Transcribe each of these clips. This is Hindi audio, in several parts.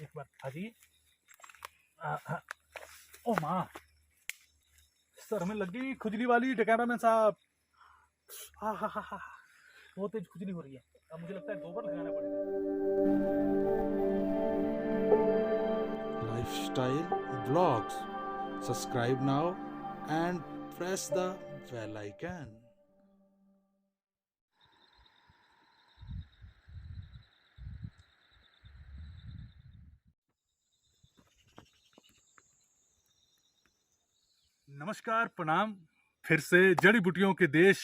एक बार आ जाइए। ओ माँ, सर हमें लग गई खुजली वाली कैमरामैन साहब। हा, बहुत तेज खुजली हो रही है। अब मुझे लगता है गोबर लगाना पड़ेगा। Lifestyle Vlogs. Subscribe now and press the bell icon. नमस्कार, प्रणाम। फिर से जड़ी बूटियों के देश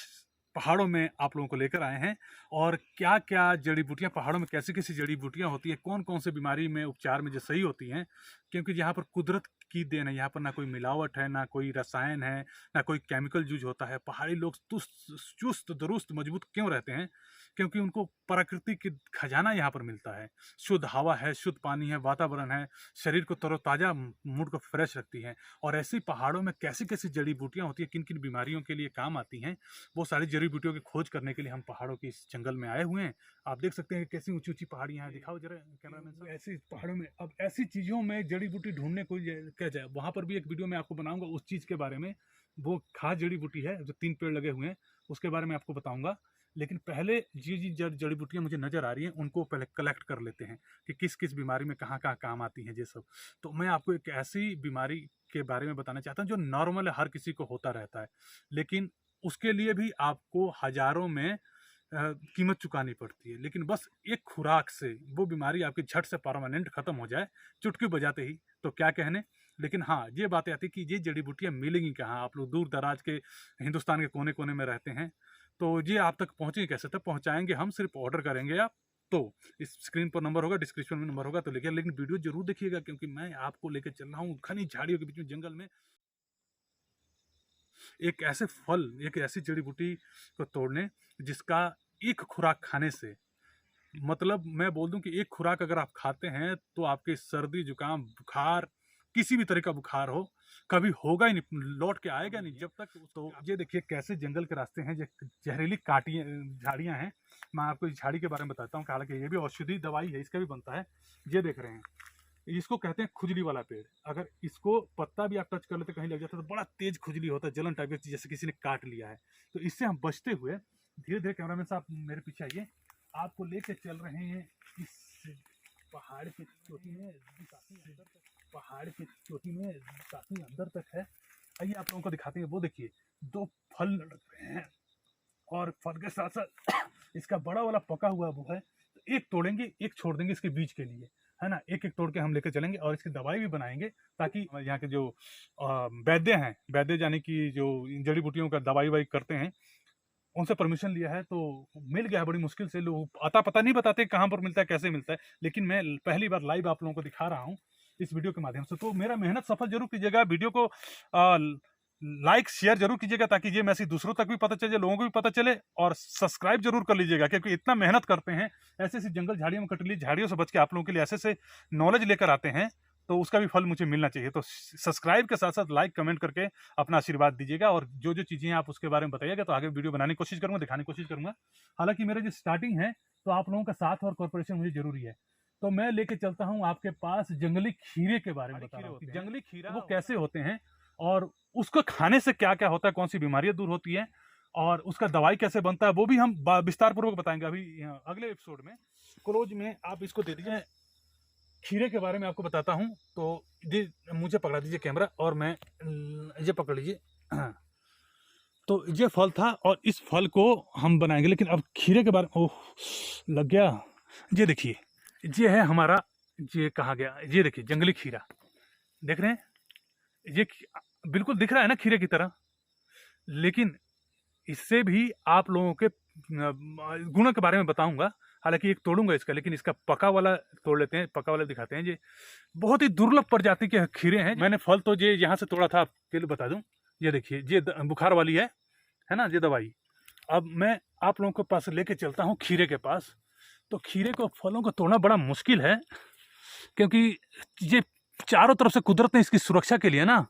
पहाड़ों में आप लोगों को लेकर आए हैं। और क्या क्या जड़ी बूटियां पहाड़ों में, कैसी कैसी जड़ी बूटियां होती हैं, कौन कौन से बीमारी में उपचार में जो सही होती हैं। क्योंकि यहाँ पर कुदरत की देन है, यहाँ पर ना कोई मिलावट है, ना कोई रसायन है, ना कोई केमिकल यूज होता है। पहाड़ी लोग चुस्त दुरुस्त मजबूत क्यों रहते हैं? क्योंकि उनको प्रकृति की खजाना यहाँ पर मिलता है। शुद्ध हवा है, शुद्ध पानी है, वातावरण है, शरीर को तरोताज़ा, मूड को फ्रेश रखती है। और ऐसी पहाड़ों में कैसी कैसी जड़ी बूटियां होती है, किन किन बीमारियों के लिए काम आती हैं, वो सारी जड़ी बूटियों की खोज करने के लिए हम पहाड़ों के इस जंगल में आए हुए हैं। आप देख सकते हैं कैसी ऊंची ऊंची पहाड़ियां हैं। दिखाओ जरा कैमरामैन साहब। ऐसी पहाड़ों में अब ऐसी चीज़ों में जड़ी बूटी ढूंढने को क्या जाए, वहाँ पर भी एक वीडियो मैं आपको बनाऊंगा उस चीज़ के बारे में। वो खास जड़ी बूटी है जो 3 पेड़ लगे हुए हैं, उसके बारे में आपको बताऊंगा। लेकिन पहले जी जड़ी बूटियां मुझे नज़र आ रही हैं, उनको पहले कलेक्ट कर लेते हैं कि किस किस बीमारी में कहाँ कहाँ काम आती हैं ये सब। तो मैं आपको एक ऐसी बीमारी के बारे में बताना चाहता हूँ जो नॉर्मल हर किसी को होता रहता है, लेकिन उसके लिए भी आपको हजारों में कीमत चुकानी पड़ती है। लेकिन बस एक खुराक से वो बीमारी आपकी झट से परमानेंट खत्म हो जाए, चुटकी बजाते ही, तो क्या कहने। लेकिन हाँ, ये बातें आती कि ये जड़ी बूटियाँ मिलेंगी कहाँ। आप लोग दूर दराज के हिंदुस्तान के कोने कोने में रहते हैं, तो ये आप तक पहुँचेंगे कैसे? तक पहुँचाएंगे हम, सिर्फ ऑर्डर करेंगे आप। तो इस स्क्रीन पर नंबर होगा, डिस्क्रिप्शन में नंबर होगा, तो लेकिन वीडियो जरूर देखिएगा, क्योंकि मैं आपको लेकर चल रहा हूँ घनी झाड़ियों के बीच में, जंगल में, एक ऐसे फल, एक ऐसी जड़ी बूटी को तोड़ने जिसका एक खुराक खाने से, मतलब मैं बोल दूं कि एक खुराक अगर आप खाते हैं तो आपके सर्दी जुकाम बुखार, किसी भी तरह का बुखार हो, कभी होगा ही नहीं, लौट के आएगा नहीं जब तक। तो ये देखिए कैसे जंगल के रास्ते हैं, जहरीली काटियाँ झाड़ियाँ हैं। मैं आपको इस झाड़ी के बारे में बताता हूँ, हालांकि ये भी औषधि दवाई है, इसका भी बनता है। ये देख रहे हैं, इसको कहते हैं खुजली वाला पेड़। अगर इसको पत्ता भी आप टच कर लेते, कहीं लग जाता है, तो बड़ा तेज खुजली होता है, जलन टाइप की, जैसे किसी ने काट लिया है। तो इससे हम बचते हुए धीरे धीरे, कैमरामैन साहब मेरे पीछे आइए, आपको लेके चल रहे हैं इस पहाड़ की चोटी में, पहाड़ की चोटी में काफी अंदर तक है। आइए आप लोगों को दिखाते हैं। वो देखिए 2 फल लग रहे हैं, और फल के साथ साथ इसका बड़ा वाला पका हुआ वो है। तो एक तोड़ेंगे, एक छोड़ देंगे इसके बीज के लिए, है ना। एक एक तोड़ के हम लेकर चलेंगे और इसकी दवाई भी बनाएंगे, ताकि यहाँ के जो वैद्य हैं, वैद्य यानी कि जो इन जड़ी बूटियों का दवाई वाई करते हैं, उनसे परमिशन लिया है। तो मिल गया है बड़ी मुश्किल से। लोग अता पता नहीं बताते कहाँ पर मिलता है, कैसे मिलता है, लेकिन मैं पहली बार लाइव आप लोगों को दिखा रहा हूँ इस वीडियो के माध्यम से। तो मेरा मेहनत सफल जरूर कीजिएगा, वीडियो को लाइक शेयर जरूर कीजिएगा, ताकि ये मैसेज दूसरों तक भी पता चले, लोगों को भी पता चले। और सब्सक्राइब जरूर कर लीजिएगा, क्योंकि इतना मेहनत करते हैं ऐसे ऐसी जंगल झाड़ियों में, कटरीली झाड़ियों से बच के आप लोगों के लिए ऐसे ऐसे नॉलेज लेकर आते हैं, तो उसका भी फल मुझे मिलना चाहिए। तो सब्सक्राइब के साथ साथ लाइक कमेंट करके अपना आशीर्वाद दीजिएगा, और जो जो चीज़ें आप उसके बारे में बताइएगा, तो आगे वीडियो बनाने की कोशिश करूँगा, दिखाने की कोशिश करूँगा। हालांकि मेरा जो स्टार्टिंग है, तो आप लोगों का साथ और कॉर्पोरेशन मुझे जरूरी है। तो मैं लेके चलता हूँ आपके पास जंगली खीरे के बारे में बता रहा हूँ कि जंगली खीरा वो कैसे होते हैं, और उसको खाने से क्या क्या होता है, कौन सी बीमारियां दूर होती है, और उसका दवाई कैसे बनता है, वो भी हम विस्तार पूर्वक बताएंगे अभी अगले एपिसोड में। क्लोज में आप इसको दे दीजिए। खीरे के बारे में आपको बताता हूँ। तो ये मुझे पकड़ा दीजिए कैमरा, और मैं ये पकड़ लीजिए। तो ये फल था, और इस फल को हम बनाएंगे। लेकिन अब खीरे के बारे में, ओह लग गया। ये देखिए, ये है हमारा, ये कहा गया, ये देखिए जंगली खीरा, देख रहे हैं? ये बिल्कुल दिख रहा है ना खीरे की तरह, लेकिन इससे भी आप लोगों के गुणों के बारे में बताऊंगा। हालांकि एक तोड़ूंगा इसका, लेकिन इसका पका वाला तोड़ लेते हैं, पका वाला दिखाते हैं। ये बहुत ही दुर्लभ प्रजाति के खीरे हैं। मैंने फल तो ये यहाँ से तोड़ा था, आपके लिए बता दूं। ये देखिए, ये बुखार वाली है ना, ये दवाई। अब मैं आप लोगों के पास लेके चलता हूँ खीरे के पास। तो खीरे को, फलों को तोड़ना बड़ा मुश्किल है, क्योंकि ये चारों तरफ से कुदरत ने इसकी सुरक्षा के लिए ना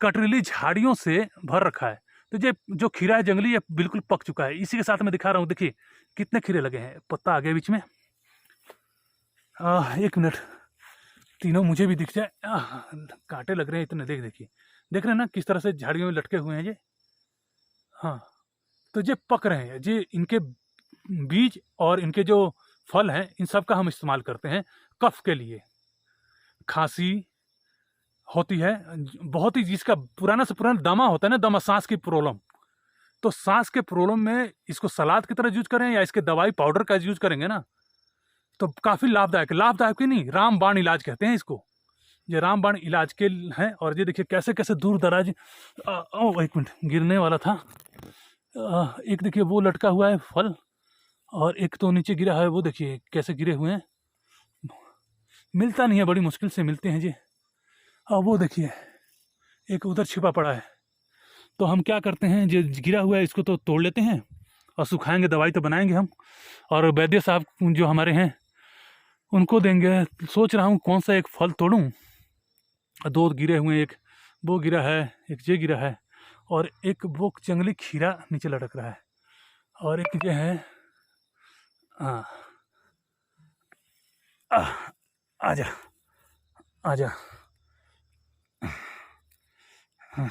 कटरीली झाड़ियों से भर रखा है। तो ये जो खीरा है जंगली, ये बिल्कुल पक चुका है। इसी के साथ मैं दिखा रहा हूँ, देखिए कितने खीरे लगे हैं, पत्ता आगे बीच में। एक मिनट, तीनों मुझे भी दिख जाए। कांटे लग रहे हैं इतने, देखिए देख रहे हैं ना किस तरह से झाड़ियों में लटके हुए हैं ये। हाँ, तो ये पक रहे हैं, ये इनके बीज और इनके जो फल हैं इन सब का हम इस्तेमाल करते हैं कफ के लिए। खांसी होती है बहुत ही, जिसका पुराना से पुराना दमा होता है ना, दमा सांस की प्रॉब्लम, तो सांस के प्रॉब्लम में इसको सलाद की तरह यूज करें या इसके दवाई पाउडर का यूज करेंगे ना तो काफ़ी लाभदायक है। लाभदायक ही नहीं, रामबाण इलाज कहते हैं इसको। ये रामबाण इलाज के हैं। और ये देखिए कैसे कैसे दूर दराज, एक मिनट, गिरने वाला था। एक देखिए वो लटका हुआ है फल, और एक तो नीचे गिरा है, वो देखिए कैसे गिरे हुए हैं। मिलता नहीं है, बड़ी मुश्किल से मिलते हैं जी। और वो देखिए एक उधर छिपा पड़ा है। तो हम क्या करते हैं, जो गिरा हुआ है इसको तो तोड़ लेते हैं और सुखाएंगे, दवाई तो बनाएंगे हम। और वैद्य साहब जो हमारे हैं उनको देंगे। सोच रहा हूँ कौन सा एक फल तोड़ूं। दो गिरे हुए हैं, एक वो गिरा है, एक ये गिरा है, और एक वो जंगली खीरा नीचे लटक रहा है, और एक ये है। हाँ, आजा आजा। हाँ,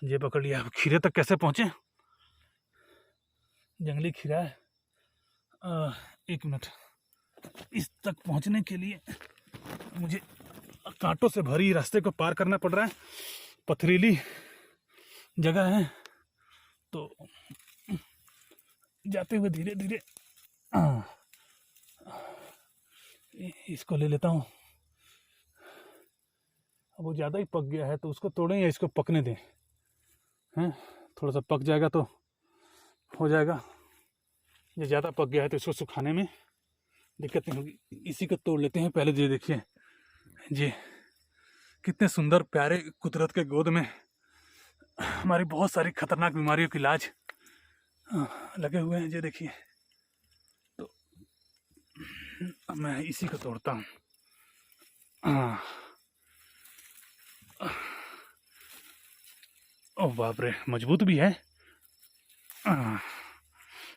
ये पकड़ लिया। खीरे तक कैसे पहुँचे? जंगली खीरा है। एक मिनट, इस तक पहुँचने के लिए मुझे कांटों से भरी रास्ते को पार करना पड़ रहा है। पथरीली जगह है, तो जाते हुए धीरे धीरे इसको ले लेता हूँ। अब वो ज़्यादा ही पक गया है तो उसको तोड़ें या इसको पकने दें? हैं, थोड़ा सा पक जाएगा तो हो जाएगा। ये ज़्यादा पक गया है तो इसको सुखाने में दिक्कत नहीं होगी। इसी को तोड़ लेते हैं पहले। ये देखिए, ये कितने सुंदर प्यारे कुदरत के गोद में हमारी बहुत सारी खतरनाक बीमारियों के इलाज लगे हुए हैं। ये देखिए, तो मैं इसी को तोड़ता हूँ। ओह बाप रे, मजबूत भी है।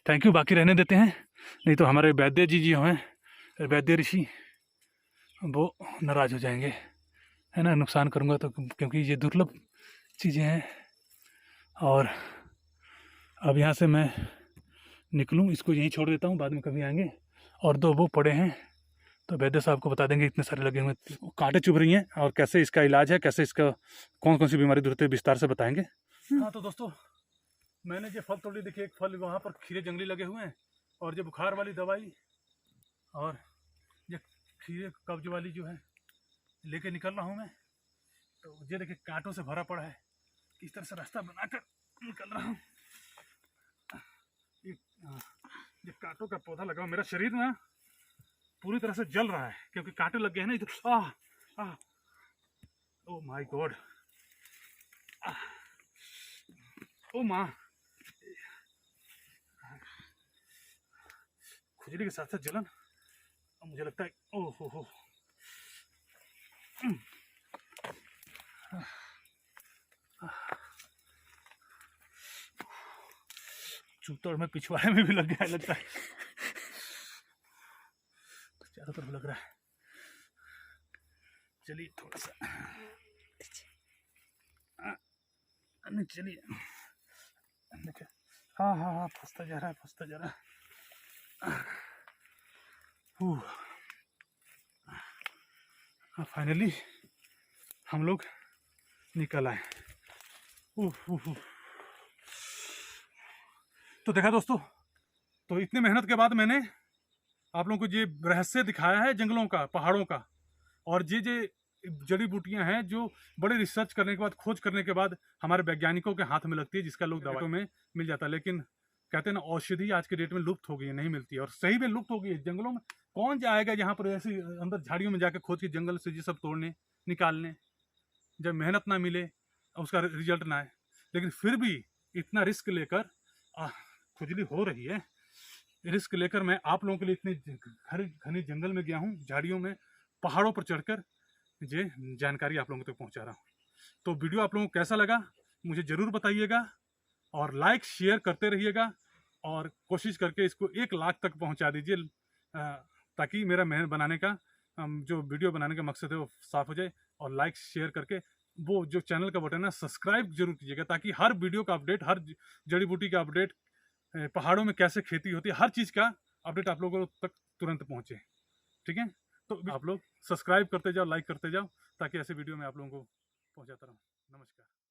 थैंक यू, बाकी रहने देते हैं, नहीं तो हमारे वैद्य जी हैं, वैद्य ऋषि, वो नाराज हो जाएंगे, है ना। नुकसान करूँगा तो, क्योंकि ये दुर्लभ चीज़ें हैं। और अब यहाँ से मैं निकलूँ, इसको यहीं छोड़ देता हूँ, बाद में कभी आएंगे। और दो वो पड़े हैं तो वैद्य साहब को बता देंगे, इतने सारे लगे हुए कांटे चुभ रही हैं, और कैसे इसका इलाज है, कैसे इसका कौन कौन सी बीमारी दूर होती है, विस्तार से बताएंगे। हाँ तो दोस्तों, मैंने जो फल तोड़ी, देखिए एक फल वहाँ पर खीरे जंगली लगे हुए हैं, और जो बुखार वाली दवाई और ये खीरे कब्ज वाली जो है लेके निकल रहा हूँ मैं। तो ये देखिए कांटों से भरा पड़ा है, किस तरह से रास्ता बनाकर निकल रहा हूँ। ये कांटों का पौधा लगा हुआ, मेरा शरीर ना पूरी तरह से जल रहा है क्योंकि कांटे लग गए हैं ना इधर। ओ माय गॉड, ओ माँ, खुजली के साथ साथ जलन, और मुझे लगता है ओह हो। चूतड़ में पिछवाड़े में भी लग गया है लगता है, तो चारों तरफ लग रहा है। चलिए थोड़ा सा चलिए, देखिए, हाँ, फंसता जा रहा है। फाइनली हम लोग निकल आए। तो देखा दोस्तों, तो इतनी मेहनत के बाद मैंने आप लोगों को ये रहस्य दिखाया है जंगलों का, पहाड़ों का, और ये जड़ी बूटियां हैं जो बड़े रिसर्च करने के बाद, खोज करने के बाद हमारे वैज्ञानिकों के हाथ में लगती है, जिसका लोग दवाइयों में मिल जाता है। लेकिन कहते हैं ना, औषधि आज के डेट में लुप्त हो गई है, नहीं मिलती है, और सही में लुप्त हो गई है। जंगलों में कौन जाएगा यहाँ पर ऐसे अंदर झाड़ियों में जाके खोज के जंगल से ये सब तोड़ने निकालने, जब मेहनत ना मिले उसका रिजल्ट ना आए। लेकिन फिर भी इतना रिस्क लेकर खुजली हो रही है, रिस्क लेकर मैं आप लोगों के लिए इतने घने जंगल में गया हूँ, झाड़ियों में, पहाड़ों पर चढ़कर ये जानकारी आप लोगों तक पहुँचा रहा हूँ। तो वीडियो आप लोगों को कैसा लगा मुझे ज़रूर बताइएगा, और लाइक शेयर करते रहिएगा, और कोशिश करके इसको 1 लाख तक पहुँचा दीजिए। ताकि मेरा मेहनत बनाने का जो वीडियो बनाने का मकसद है वो साफ हो जाए। और लाइक शेयर करके वो जो चैनल का बटन है सब्सक्राइब जरूर कीजिएगा, ताकि हर वीडियो का अपडेट, हर जड़ी बूटी का अपडेट, पहाड़ों में कैसे खेती होती है, हर चीज़ का अपडेट आप लोगों तक तुरंत पहुंचे। ठीक है, तो आप लोग सब्सक्राइब करते जाओ, लाइक करते जाओ, ताकि ऐसे वीडियो में आप लोगों को पहुंचाता रहूँ। नमस्कार।